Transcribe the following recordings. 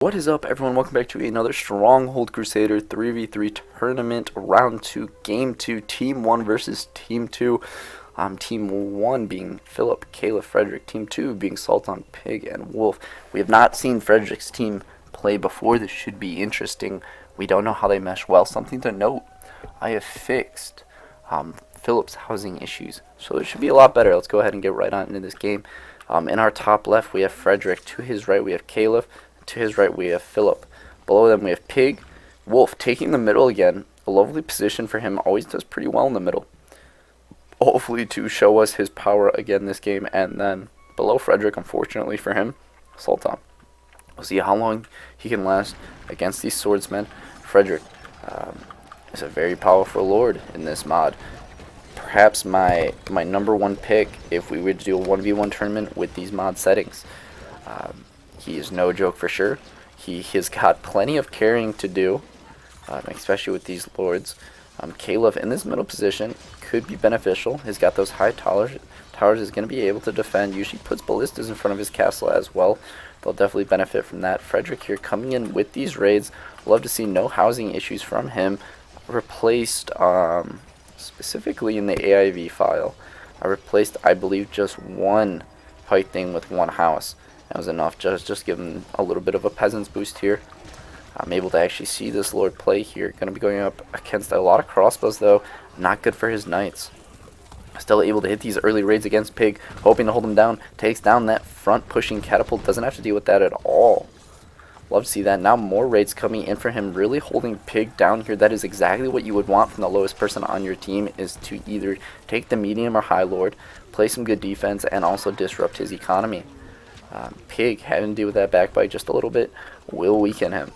What is up, everyone? Welcome back to another Stronghold Crusader 3v3 tournament, round 2, game 2, team 1 versus team 2. Team 1 being Phillip, Caliph, Frederick, team 2 being Sultan, Pig, and Wolf. We have not seen Frederick's team play before. This should be interesting. We don't know how they mesh well. Something to note, I have fixed Phillip's housing issues, so it should be a lot better. Let's go ahead and get right on into this game. In our top left, we have Frederick. To his right, we have Caliph. To his right, we have Phillip. Below them, we have Pig. Wolf taking the middle again. A lovely position for him. Always does pretty well in the middle. Hopefully to show us his power again this game. And then below Frederick, unfortunately for him, Sultan. We'll see how long he can last against these swordsmen. Frederick is a very powerful lord in this mod. Perhaps my number one pick if we were to do a 1v1 tournament with these mod settings. He is no joke for sure. He has got plenty of carrying to do, especially with these lords. Caliph in this middle position could be beneficial. He's got those high towers. Is going to be able to defend. Usually puts ballistas in front of his castle as well. They'll definitely benefit from that. Frederick here coming in with these raids. Love to see no housing issues from him. Replaced, specifically in the AIV file, I replaced, I believe, just one height thing with one house. That was enough, just give him a little bit of a peasant's boost here. I'm able to actually see this lord play here. Going to be going up against a lot of crossbows though. Not good for his knights. Still able to hit these early raids against Pig, hoping to hold him down. Takes down that front pushing catapult. Doesn't have to deal with that at all. Love to see that. Now more raids coming in for him, really holding Pig down here. That is exactly what you would want from the lowest person on your team, is to either take the medium or high lord, play some good defense, and also disrupt his economy. Pig, having to deal with that backbite just a little bit, will weaken him.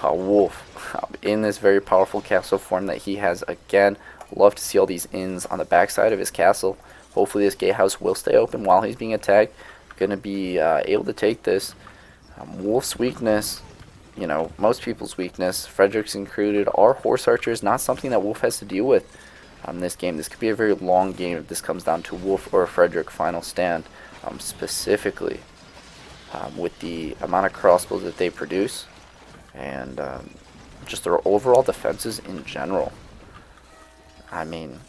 Wolf, in this very powerful castle form that he has again. Love to see all these inns on the backside of his castle. Hopefully this gatehouse will stay open while he's being attacked. Going to be able to take this. Wolf's weakness, you know, most people's weakness, Frederick's included, are horse archers. Not something that Wolf has to deal with this game. This could be a very long game if this comes down to Wolf or Frederick final stand, specifically. With the amount of crossbows that they produce and just their overall defenses in general. I mean,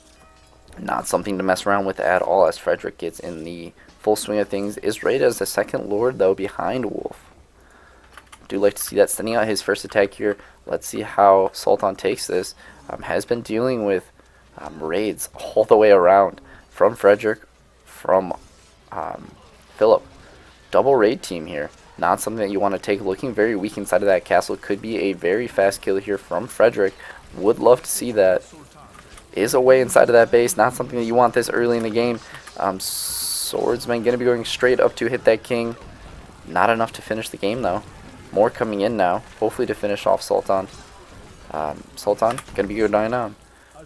not something to mess around with at all, as Frederick gets in the full swing of things. Is rated as the second lord though behind Wolf. Do like to see that, sending out his first attack here. Let's see how Sultan takes this. Has been dealing with raids all the way around from Frederick, from Phillip. Double raid team here. Not something that you want to take. Looking very weak inside of that castle. Could be a very fast kill here from Frederick. Would love to see that. Is away inside of that base. Not something that you want this early in the game. Swordsman going to be going straight up to hit that king. Not enough to finish the game though. More coming in now. Hopefully to finish off Sultan. Sultan going to be going down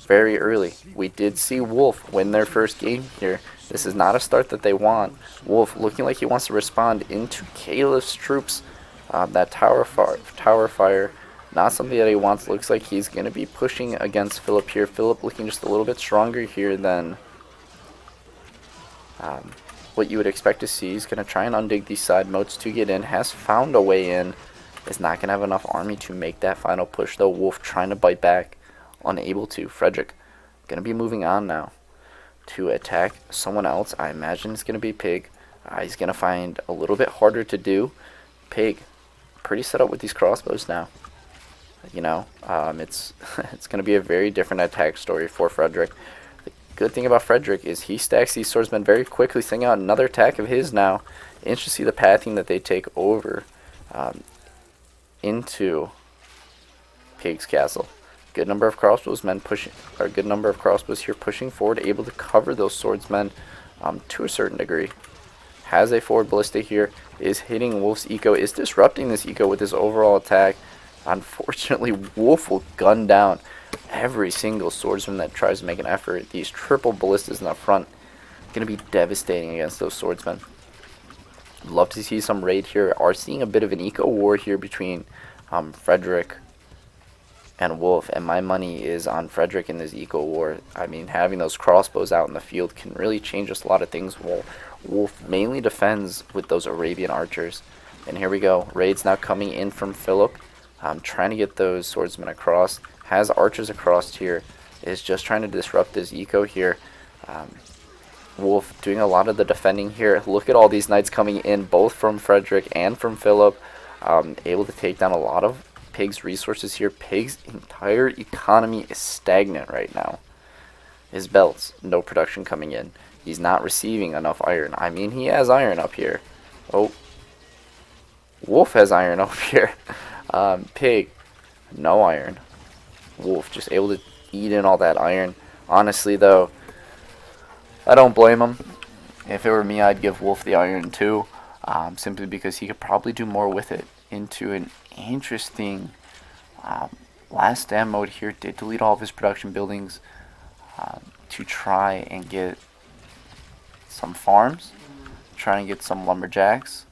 very early. We did see Wolf win their first game here. This is not a start that they want. Wolf looking like he wants to respond into Caliph's troops. That tower fire, not something that he wants. Looks like he's going to be pushing against Phillip here. Phillip looking just a little bit stronger here than what you would expect to see. He's going to try and undig these side moats to get in. Has found a way in. Is not going to have enough army to make that final push though. Wolf trying to bite back. Unable to. Frederick going to be moving on now to attack someone else. I imagine it's going to be Pig. He's going to find a little bit harder to do. Pig, pretty set up with these crossbows now. You know, it's going to be a very different attack story for Frederick. The good thing about Frederick is he stacks these swordsmen very quickly, sending out another attack of his now. Interesting to see the pathing that they take over into Pig's castle. Good number of crossbows men pushing, or good number of crossbows here pushing forward, able to cover those swordsmen to a certain degree. Has a forward ballista here, is hitting Wolf's eco, is disrupting this eco with his overall attack. Unfortunately, Wolf will gun down every single swordsman that tries to make an effort. These triple ballistas in the front going to be devastating against those swordsmen. Love to see some raid here. Are seeing a bit of an eco war here between Frederick and Wolf, and my money is on Frederick in this eco war. I mean, having those crossbows out in the field can really change just a lot of things. Wolf mainly defends with those Arabian archers, And here we go. Raids now coming in from Phillip. Trying to get those swordsmen across. Has archers across here. Is just trying to disrupt his eco here. Wolf doing a lot of the defending here. Look at all these knights coming in, both from Frederick and from Phillip. Able to take down a lot of Pig's resources here. Pig's entire economy is stagnant right now. His belts, no production coming in. He's not receiving enough iron. I mean, he has iron up here. Oh, Wolf has iron up here. Pig, no iron. Wolf just able to eat in all that iron. Honestly, though, I don't blame him. If it were me, I'd give Wolf the iron too, simply because he could probably do more with it. Into an interesting last stand mode here. Did delete all of his production buildings to try and get some farms, trying to get some lumberjacks,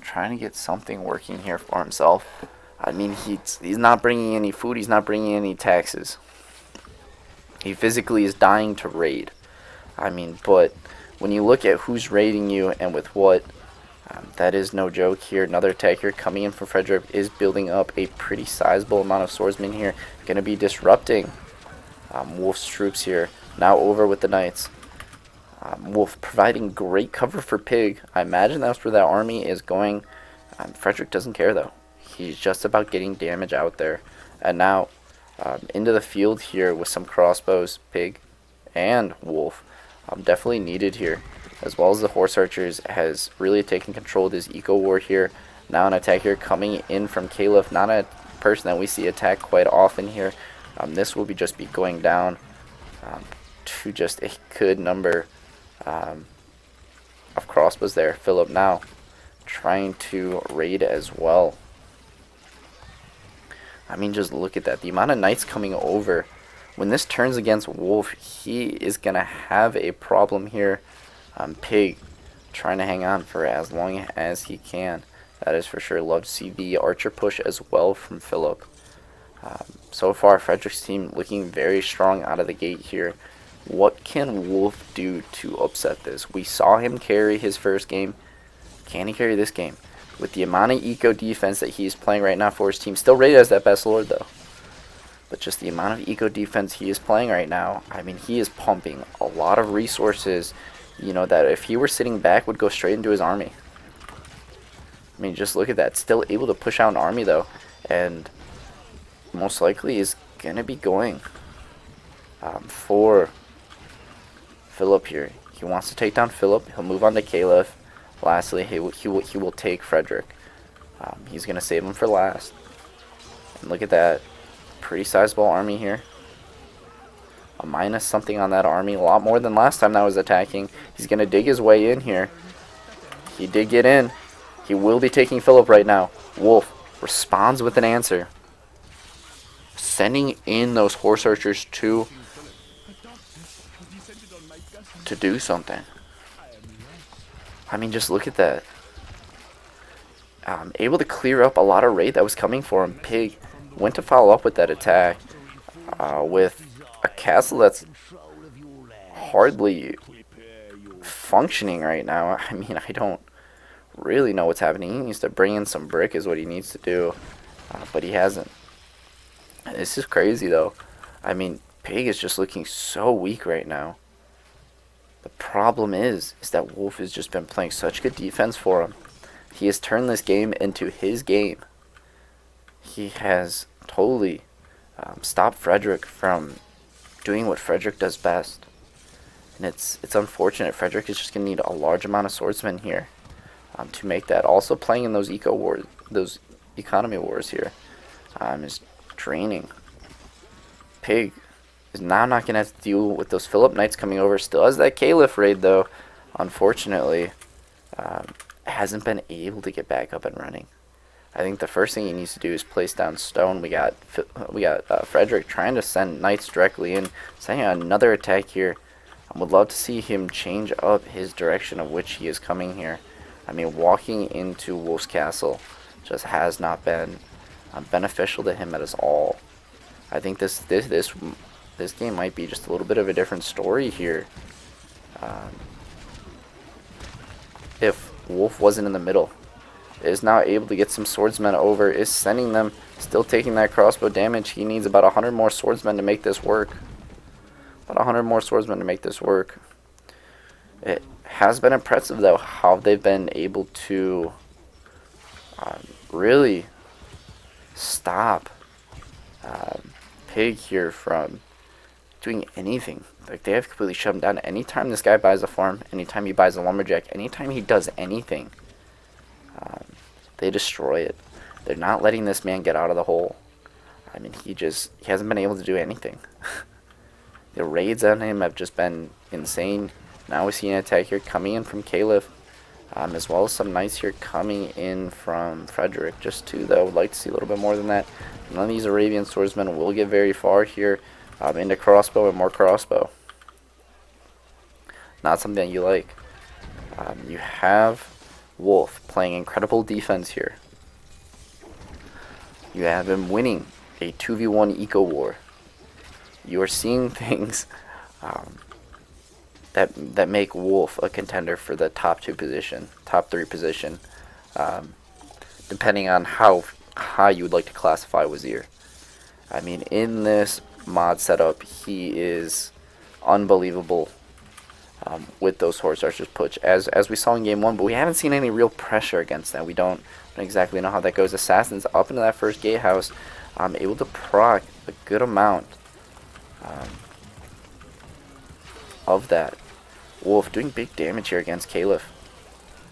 trying to get something working here for himself. I mean, he's not bringing any food, he's not bringing any taxes. He physically is dying to raid. I mean, but when you look at who's raiding you and with what, that is no joke here. Another attack here coming in from Frederick is building up a pretty sizable amount of swordsmen here. Going to be disrupting Wolf's troops here. Now over with the knights. Wolf providing great cover for Pig. I imagine that's where that army is going. Frederick doesn't care though. He's just about getting damage out there. And now into the field here with some crossbows. Pig and Wolf definitely needed here. As well as the horse archers has really taken control of this eco war here. Now an attack here coming in from Caliph. Not a person that we see attack quite often here. This will just be going down to just a good number of crossbows there. Phillip now trying to raid as well. I mean, just look at that. The amount of knights coming over. When this turns against Wolf, he is going to have a problem here. Pig trying to hang on for as long as he can. That is for sure. Love to see the archer push as well from Phillip. So far, Frederick's team looking very strong out of the gate here. What can Wolf do to upset this? We saw him carry his first game. Can he carry this game? With the amount of eco defense that he's playing right now for his team. Still rated as that best lord though. But just the amount of eco defense he is playing right now. I mean, he is pumping a lot of resources, you know, that if he were sitting back would go straight into his army. I mean, just look at that. Still able to push out an army though. And most likely is going to be going for Phillip here. He wants to take down Phillip. He'll move on to Caliph. Lastly, he will take Frederick. He's going to save him for last. And look at that. Pretty sizable army here. A minus something on that army. A lot more than last time that was attacking. He's going to dig his way in here. He did get in. He will be taking Phillip right now. Wolf responds with an answer. Sending in those horse archers to do something. I mean, just look at that. Able to clear up a lot of raid that was coming for him. Pig went to follow up with that attack with a castle that's hardly functioning right now. I mean, I don't really know what's happening. He needs to bring in some brick is what he needs to do, but he hasn't. This is crazy though. I mean, Pig is just looking so weak right now. The problem is that Wolf has just been playing such good defense for him. He has turned this game into his game. He has totally stopped Frederick from doing what Frederick does best. And it's unfortunate. Frederick is just going to need a large amount of swordsmen here to make that. Also playing in those eco wars, those economy wars here is draining. Pig is now not going to have to deal with those Phillip Knights coming over. Still has that Caliph raid though. Unfortunately, hasn't been able to get back up and running. I think the first thing he needs to do is place down stone. We got Frederick trying to send knights directly in, sending another attack here. I would love to see him change up his direction of which he is coming here. I mean, walking into Wolf's Castle just has not been beneficial to him at all. I think this game might be just a little bit of a different story here. If Wolf wasn't in the middle. is now able to get some swordsmen over, is sending them, still taking that crossbow damage. He needs about 100 more swordsmen to make this work. About 100 more swordsmen to make this work. It has been impressive, though, how they've been able to really stop Pig here from doing anything. Like, they have completely shut him down. Anytime this guy buys a farm, anytime he buys a lumberjack, anytime he does anything, they destroy it. They're not letting this man get out of the hole. I mean, he hasn't been able to do anything. The raids on him have just been insane. Now we see an attack here coming in from Caliph, as well as some knights here coming in from Frederick. Just two, though. Would like to see a little bit more than that. None of these Arabian swordsmen will get very far here into crossbow and more crossbow. Not something that you like. You have Wolf playing incredible defense here. You have him winning a 2v1 eco war. You are seeing things that make Wolf a contender for the top 2 position, top 3 position, depending on how high you would like to classify Wazir. I mean, in this mod setup, he is unbelievable with those horse archers push, as we saw in game 1, but we haven't seen any real pressure against that. We don't exactly know how that goes. Assassins up into that first gatehouse, able to proc a good amount of that. Wolf doing big damage here against Caliph.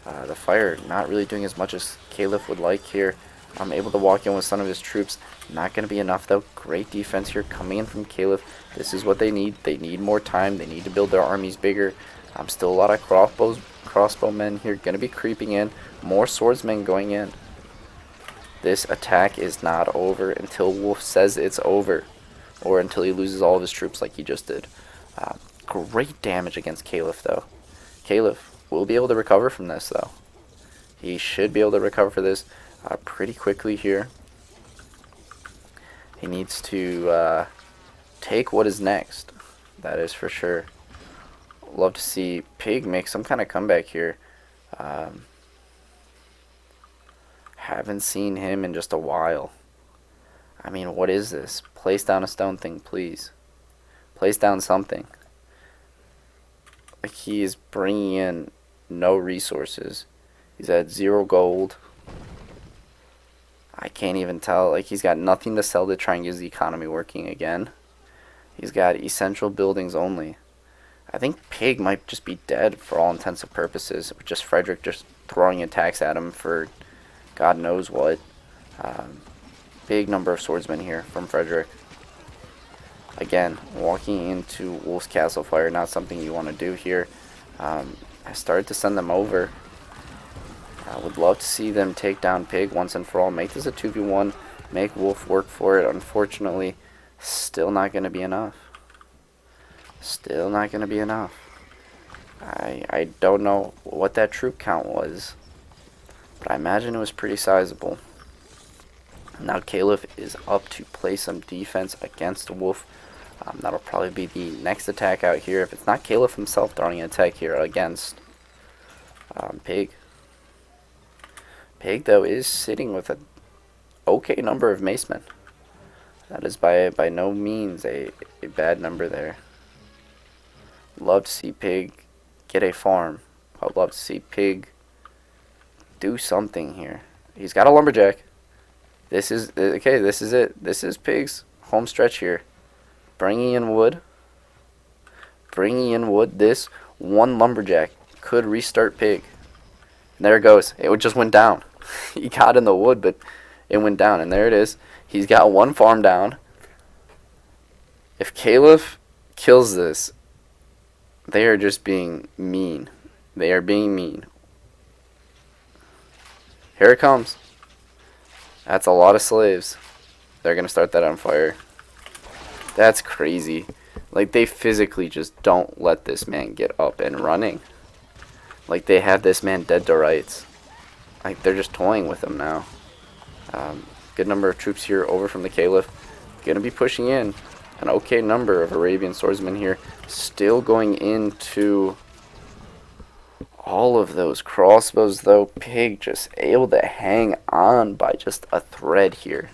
The fire not really doing as much as Caliph would like here. Able to walk in with some of his troops. Not going to be enough, though. Great defense here coming in from Caliph. This is what they need. They need more time. They need to build their armies bigger. Still a lot of crossbowmen here going to be creeping in. More swordsmen going in. This attack is not over until Wolf says it's over, or until he loses all of his troops like he just did. Great damage against Caliph, though. Caliph will be able to recover from this, though. He should be able to recover for this pretty quickly here. He needs to take what is next. That is for sure. Love to see Pig make some kind of comeback here. Haven't seen him in just a while. I mean, what is this? Place down a stone thing, please. Place down something. Like, he is bringing in no resources. He's at 0 gold. I can't even tell. Like, he's got nothing to sell to try and get the economy working again. He's got essential buildings only. I think Pig might just be dead for all intents and purposes. With just Frederick just throwing attacks at him for God knows what. Big number of swordsmen here from Frederick. Again, walking into Wolf's Castle Fire, not something you want to do here. I started to send them over. I would love to see them take down Pig once and for all. Make this a 2v1. Make Wolf work for it. Unfortunately, still not going to be enough. Still not going to be enough. I don't know what that troop count was, but I imagine it was pretty sizable. Now Caliph is up to play some defense against Wolf. That'll probably be the next attack out here. If it's not Caliph himself throwing an attack here against Pig. Pig, though, is sitting with an okay number of macemen. That is by no means a bad number there. Love to see Pig get a farm. I'd love to see Pig do something here. He's got a lumberjack. This is okay. This is it. This is Pig's home stretch here. Bringing in wood. Bringing in wood. This one lumberjack could restart Pig. And there it goes. It just went down. He got in the wood, but it went down. And there it is. He's got one farm down. If Caliph kills this, they are just being mean. They are being mean. Here it comes. That's a lot of slaves. They're going to start that on fire. That's crazy. Like, they physically just don't let this man get up and running. Like, they have this man dead to rights. Like, they're just toying with him now. Good number of troops here over from the Caliph. Going to be pushing in. An okay number of Arabian swordsmen here. Still going into... all of those crossbows, though. Pig just able to hang on by just a thread here.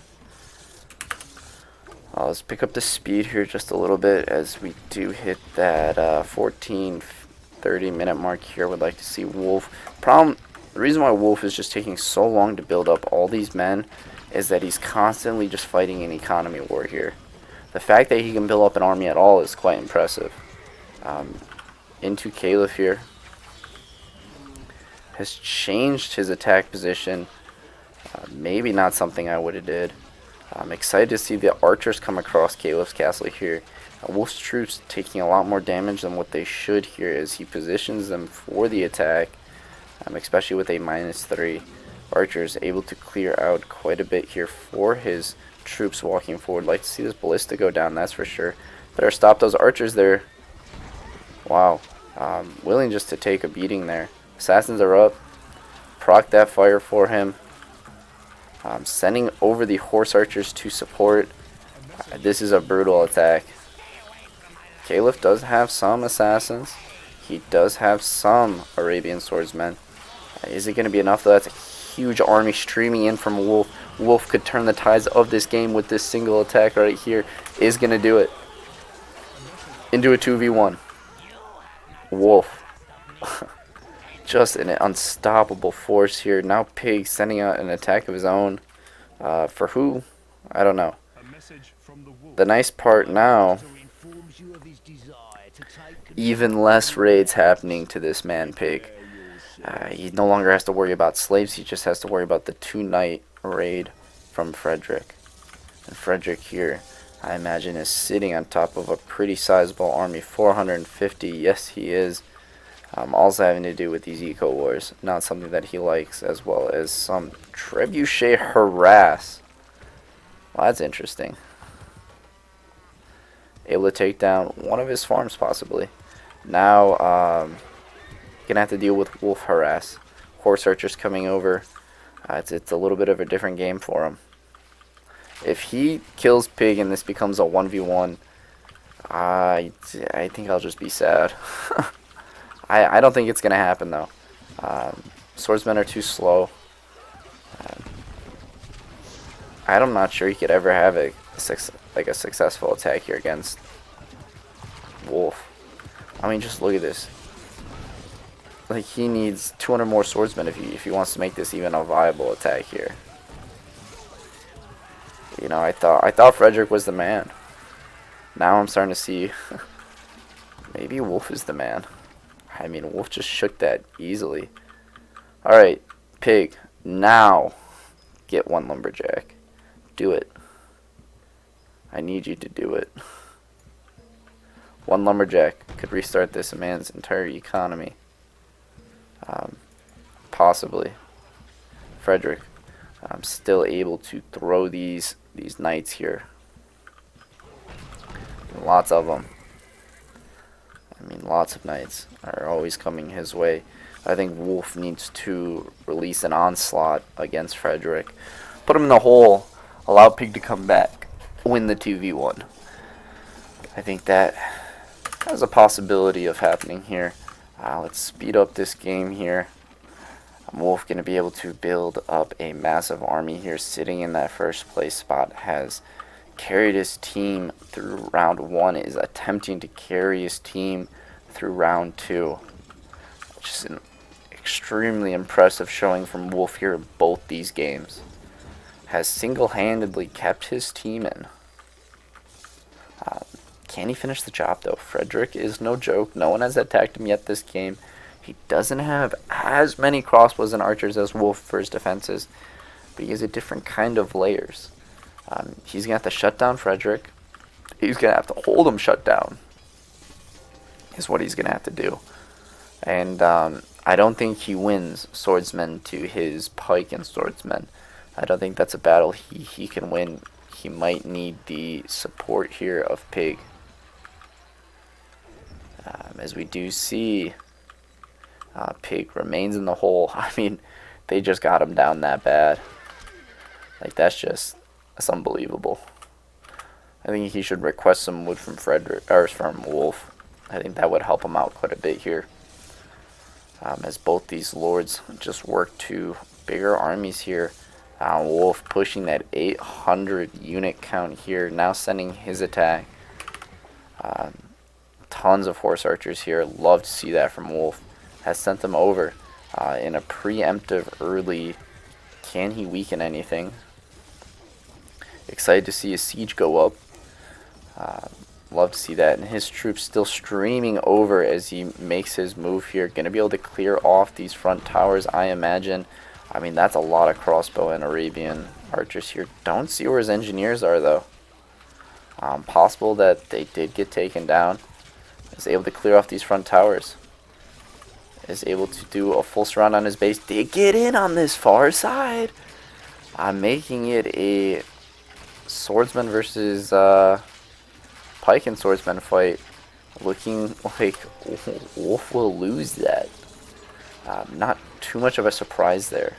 Let's pick up the speed here just a little bit as we do hit that 14-30 minute mark here. Would like to see Wolf. The reason why Wolf is just taking so long to build up all these men is that he's constantly just fighting an economy war here. The fact that he can build up an army at all is quite impressive. Into Caliph here. Has changed his attack position. Maybe not something I would have did. I'm excited to see the archers come across Caliph's castle here. Wolf's troops taking a lot more damage than what they should here as he positions them for the attack, especially with a -3. Archers able to clear out quite a bit here for his troops walking forward. Like to see this ballista go down, that's for sure. Better stop those archers there. Wow. Willing just to take a beating there. Assassins are up. Proc that fire for him. Sending over the horse archers to support. This is a brutal attack. Caliph does have some assassins. He does have some Arabian swordsmen. Is it going to be enough though? That's a huge army streaming in from Wolf. Wolf could turn the tides of this game with this single attack right here. Is going to do it. Into a 2v1. Wolf. Just an unstoppable force here. Now Pig sending out an attack of his own. For who? I don't know. The nice part now, even less raids happening to this man Pig. He no longer has to worry about slaves. He just has to worry about the 2-night raid from Frederick. And Frederick here, I imagine, is sitting on top of a pretty sizable army. 450. Yes, he is. Also having to do with these eco wars, not something that he likes, as well as some trebuchet harass. Well, that's interesting. Able to take down one of his farms possibly. Now gonna have to deal with wolf harass. Horse archers coming over. It's a little bit of a different game for him. If he kills Pig and this becomes a 1v1, I think I'll just be sad. I don't think it's going to happen, though. Swordsmen are too slow. I'm not sure he could ever have a successful attack here against Wolf. I mean, just look at this. Like, he needs 200 more swordsmen if he wants to make this even a viable attack here. You know, I thought Frederick was the man. Now I'm starting to see maybe Wolf is the man. I mean, Wolf just shook that easily. Alright, Pig, now get one lumberjack. Do it. I need you to do it. One lumberjack could restart this man's entire economy. Possibly. Frederick, I'm still able to throw these knights here. Lots of them. I mean, lots of knights are always coming his way. I think Wolf needs to release an onslaught against Frederick. Put him in the hole. Allow Pig to come back. Win the 2v1. I think that has a possibility of happening here. Let's speed up this game here. Wolf going to be able to build up a massive army here. Sitting in that first place spot. Has carried his team through round 1, is attempting to carry his team through round 2. Just an extremely impressive showing from Wolf here in both these games. Has single-handedly kept his team in. Can he finish the job though? Frederick is no joke. No one has attacked him yet this game. He doesn't have as many crossbows and archers as Wolf for his defenses, but he has a different kind of layers. He's going to have to shut down Frederick. He's going to have to hold him shut down, is what he's going to have to do. And I don't think he wins swordsmen to his pike and swordsmen. I don't think that's a battle he can win. He might need the support here of Pig. As we do see, Pig remains in the hole. I mean, they just got him down that bad. Like, that's unbelievable. I think he should request some wood from Frederick or from Wolf. I think that would help him out quite a bit here. as both these lords just work to bigger armies here. Wolf pushing that 800 unit count here, now sending his attack. Tons of horse archers here. Love to see that from Wolf. Has sent them over in a preemptive early. Can he weaken anything? Excited to see his siege go up. Love to see that. And his troops still streaming over as he makes his move here. Going to be able to clear off these front towers, I imagine. I mean, that's a lot of crossbow and Arabian archers here. Don't see where his engineers are, though. Possible that they did get taken down. Is able to clear off these front towers. Is able to do a full surround on his base. Did get in on this far side. Making it a swordsman versus pike and swordsman fight. Looking like Wolf will lose that. Not too much of a surprise there.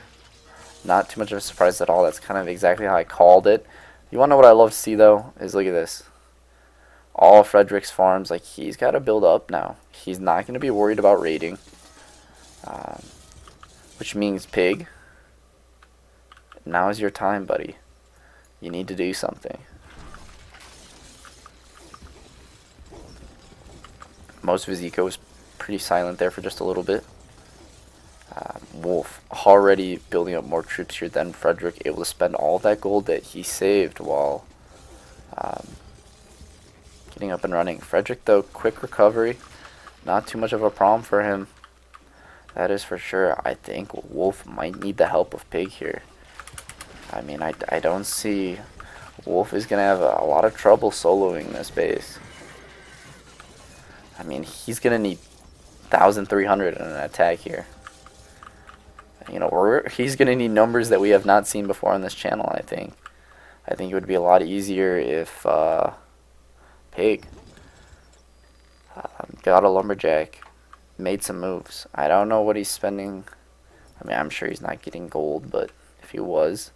Not too much of a surprise at all. That's kind of exactly how I called it. You want to know what I love to see, though? Is look at this. All Frederick's farms, like, he's got to build up now. He's not going to be worried about raiding. Which means, Pig, now is your time, buddy. You need to do something. Most of his eco is pretty silent there for just a little bit. Wolf already building up more troops here than Frederick, able to spend all that gold that he saved while getting up and running. Frederick, though, quick recovery. Not too much of a problem for him. That is for sure. I think Wolf might need the help of Pig here. I mean, I don't see... Wolf is going to have a lot of trouble soloing this base. I mean, he's going to need 1,300 in an attack here. You know, he's going to need numbers that we have not seen before on this channel, I think. I think it would be a lot easier if Pig got a lumberjack, made some moves. I don't know what he's spending. I mean, I'm sure he's not getting gold, but if he was,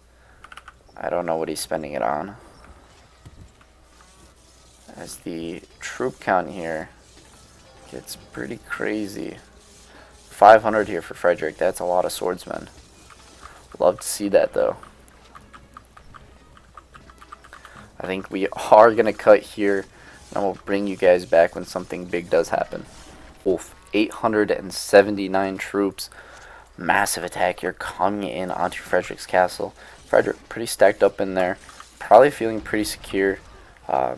I don't know what he's spending it on. As the troop count here gets pretty crazy. 500 here for Frederick. That's a lot of swordsmen. Love to see that, though. I think we are going to cut here, and we'll bring you guys back when something big does happen. Wolf, 879 troops. Massive attack here coming in onto Frederick's castle. Frederick pretty stacked up in there. Probably feeling pretty secure. I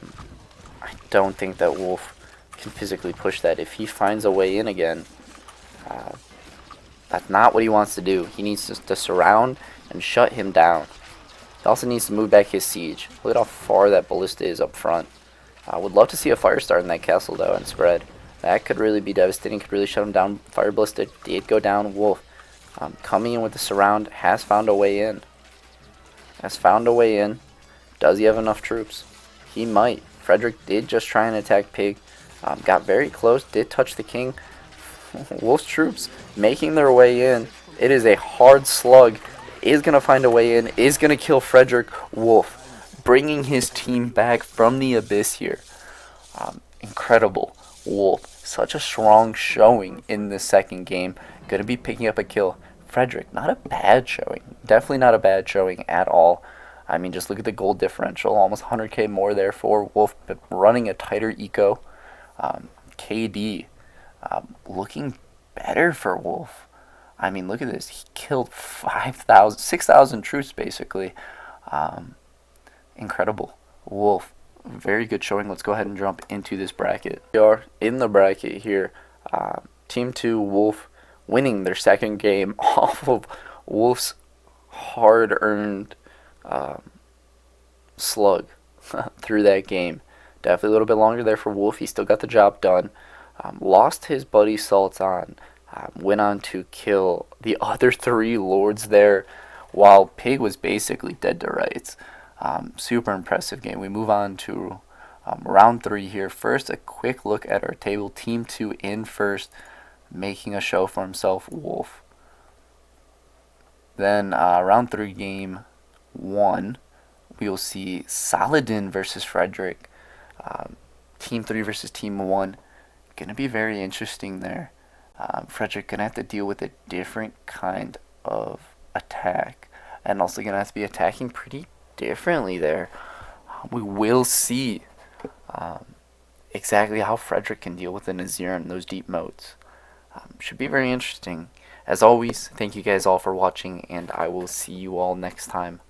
don't think that Wolf can physically push that. If he finds a way in again, that's not what he wants to do. He needs to surround and shut him down. He also needs to move back his siege. Look at how far that ballista is up front. I would love to see a fire start in that castle, though, and spread. That could really be devastating. Could really shut him down. Fire ballista did go down. Wolf coming in with the surround. Has found a way in. Does he have enough troops? He might. Frederick did just try and attack Pig. Got very close. Did touch the king. Wolf's troops making their way in. It is a hard slug. Is going to find a way in. Is going to kill Frederick. Wolf bringing his team back from the abyss here. Incredible. Wolf, such a strong showing in the second game. Going to be picking up a kill. Frederick, not a bad showing. Definitely not a bad showing at all. I mean, just look at the gold differential. Almost 100k more there for Wolf, running a tighter eco. KD looking better for Wolf. I mean, look at this. He killed 6,000 troops, basically. Incredible. Wolf, very good showing. Let's go ahead and jump into this bracket. We are in the bracket here. Team 2, Wolf, winning their second game off of Wolf's hard-earned slug through that game. Definitely a little bit longer there for Wolf. He still got the job done. Lost his buddy Sultan. Went on to kill the other 3 lords there, while Pig was basically dead to rights. Super impressive game. We move on to round 3 here. First, a quick look at our table. Team 2 in first, making a show for himself, Wolf. Then round 3, game 1, we will see Saladin versus Frederick. Team 3 versus Team 1. Going to be very interesting there. Frederick gonna have to deal with a different kind of attack, and also gonna have to be attacking pretty differently there. We will see exactly how Frederick can deal with the Nazir and those deep moats. Should be very interesting. As always, thank you guys all for watching, and I will see you all next time